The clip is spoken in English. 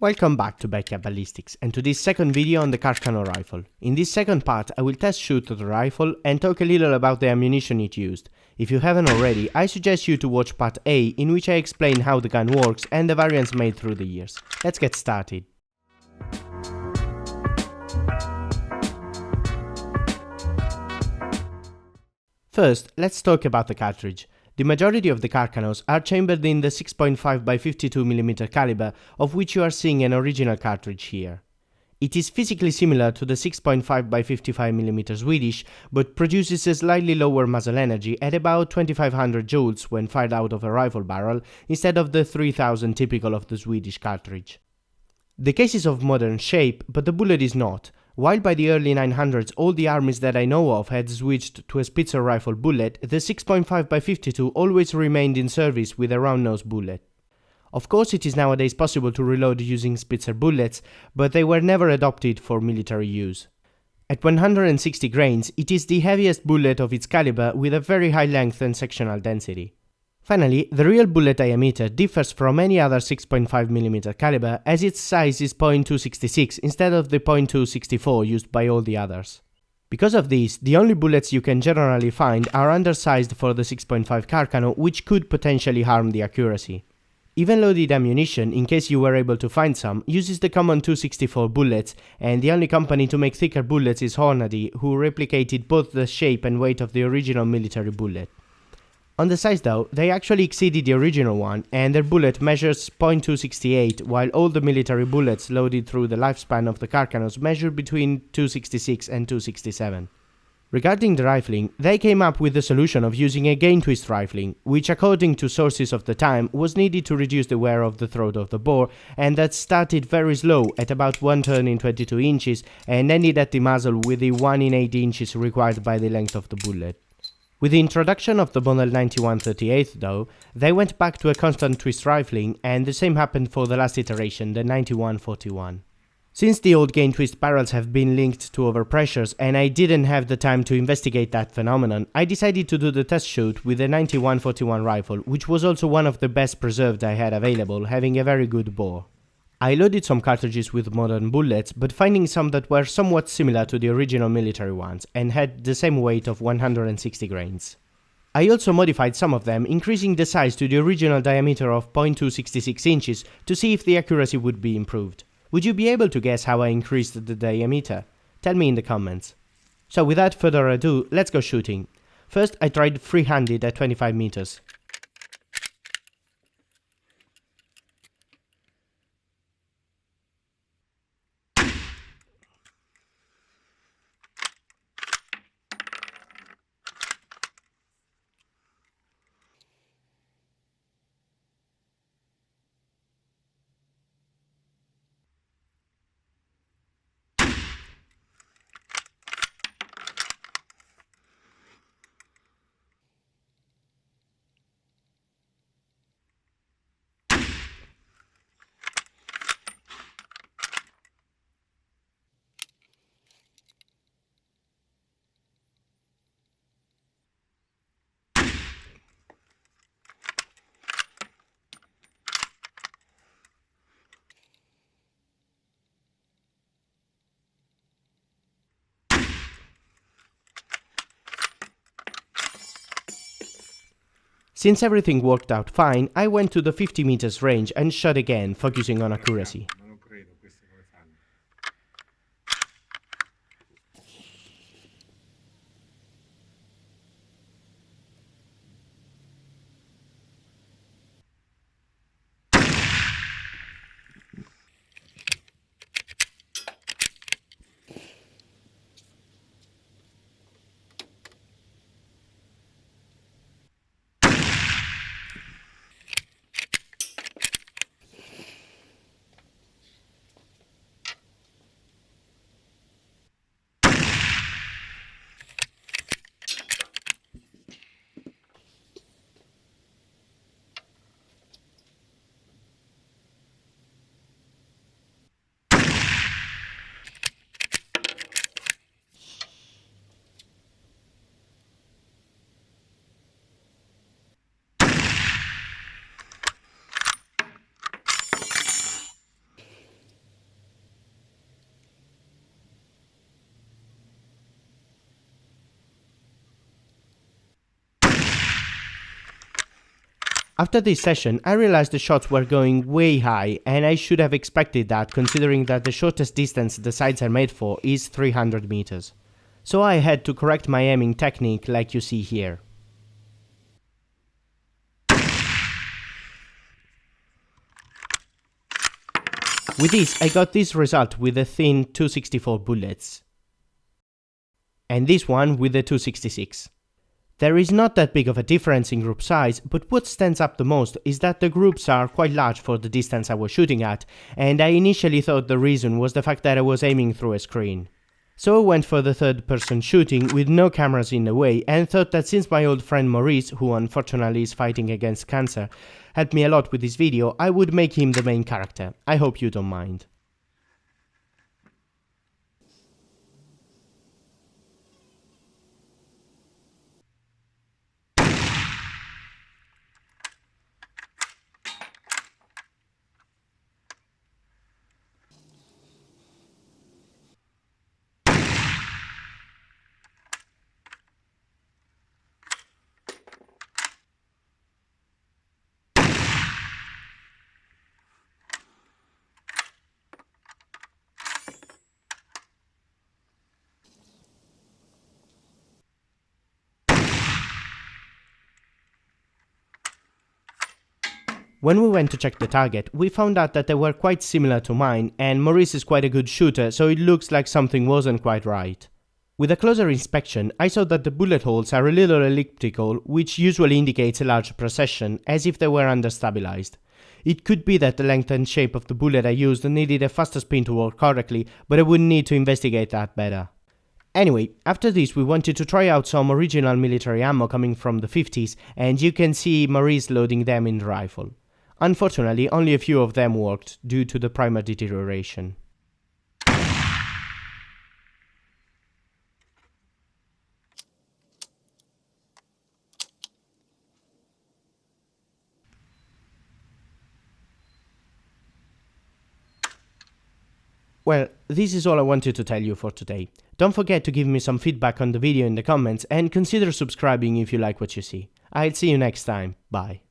Welcome back to Backyard Ballistics and to this second video on the Carcano rifle. In this second part I will test shoot the rifle and talk a little about the ammunition it used. If you haven't already, I suggest you to watch part A, in which I explain how the gun works and the variants made through the years. Let's get started. First, let's talk about the cartridge. The majority of the Carcanos are chambered in the 6.5 by 52mm caliber, of which you are seeing an original cartridge here. It is physically similar to the 6.5 by 55mm Swedish, but produces a slightly lower muzzle energy at about 2500 joules when fired out of a rifle barrel, instead of the 3000 typical of the Swedish cartridge. The case is of modern shape, but the bullet is not. While by the early 900s all the armies that I know of had switched to a Spitzer rifle bullet, the 6.5 by 52 always remained in service with a round-nosed bullet. Of course it is nowadays possible to reload using Spitzer bullets, but they were never adopted for military use. At 160 grains, it is the heaviest bullet of its caliber with a very high length and sectional density. Finally, the real bullet diameter differs from any other 6.5mm caliber, as its size is .266 instead of the .264 used by all the others. Because of this, the only bullets you can generally find are undersized for the 6.5 Carcano, which could potentially harm the accuracy. Even loaded ammunition, in case you were able to find some, uses the common .264 bullets, and the only company to make thicker bullets is Hornady, who replicated both the shape and weight of the original military bullet. On the size though, they actually exceeded the original one, and their bullet measures .268, while all the military bullets loaded through the lifespan of the Carcanos measure between 266 and 267. Regarding the rifling, they came up with the solution of using a gain twist rifling, which according to sources of the time was needed to reduce the wear of the throat of the bore, and that started very slow at about 1 turn in 22 inches and ended at the muzzle with the 1 in 8 inches required by the length of the bullet. With the introduction of the model 9138 though, they went back to a constant twist rifling, and the same happened for the last iteration, the 9141. Since the old gain twist barrels have been linked to overpressures and I didn't have the time to investigate that phenomenon, I decided to do the test shoot with the 9141 rifle, which was also one of the best preserved I had available, having a very good bore. I loaded some cartridges with modern bullets, but finding some that were somewhat similar to the original military ones and had the same weight of 160 grains. I also modified some of them, increasing the size to the original diameter of .266 inches to see if the accuracy would be improved. Would you be able to guess how I increased the diameter? Tell me in the comments. So without further ado, let's go shooting. First I tried free-handed at 25 meters. Since everything worked out fine, I went to the 50 meters range and shot again, focusing on accuracy. After this session, I realized the shots were going way high, and I should have expected that considering that the shortest distance the sights are made for is 300 meters. So I had to correct my aiming technique like you see here. With this, I got this result with the thin 264 bullets, and this one with the 266. There is not that big of a difference in group size, but what stands up the most is that the groups are quite large for the distance I was shooting at, and I initially thought the reason was the fact that I was aiming through a screen. So I went for the third person shooting with no cameras in the way, and thought that since my old friend Maurice, who unfortunately is fighting against cancer, helped me a lot with this video, I would make him the main character. I hope you don't mind. When we went to check the target, we found out that they were quite similar to mine, and Maurice is quite a good shooter, so it looks like something wasn't quite right. With a closer inspection, I saw that the bullet holes are a little elliptical, which usually indicates a large precession, as if they were understabilized. It could be that the length and shape of the bullet I used needed a faster spin to work correctly, but I would need to investigate that better. Anyway, after this we wanted to try out some original military ammo coming from the 50s, and you can see Maurice loading them in the rifle. Unfortunately, only a few of them worked due to the primer deterioration. Well, this is all I wanted to tell you for today. Don't forget to give me some feedback on the video in the comments, and consider subscribing if you like what you see. I'll see you next time. Bye.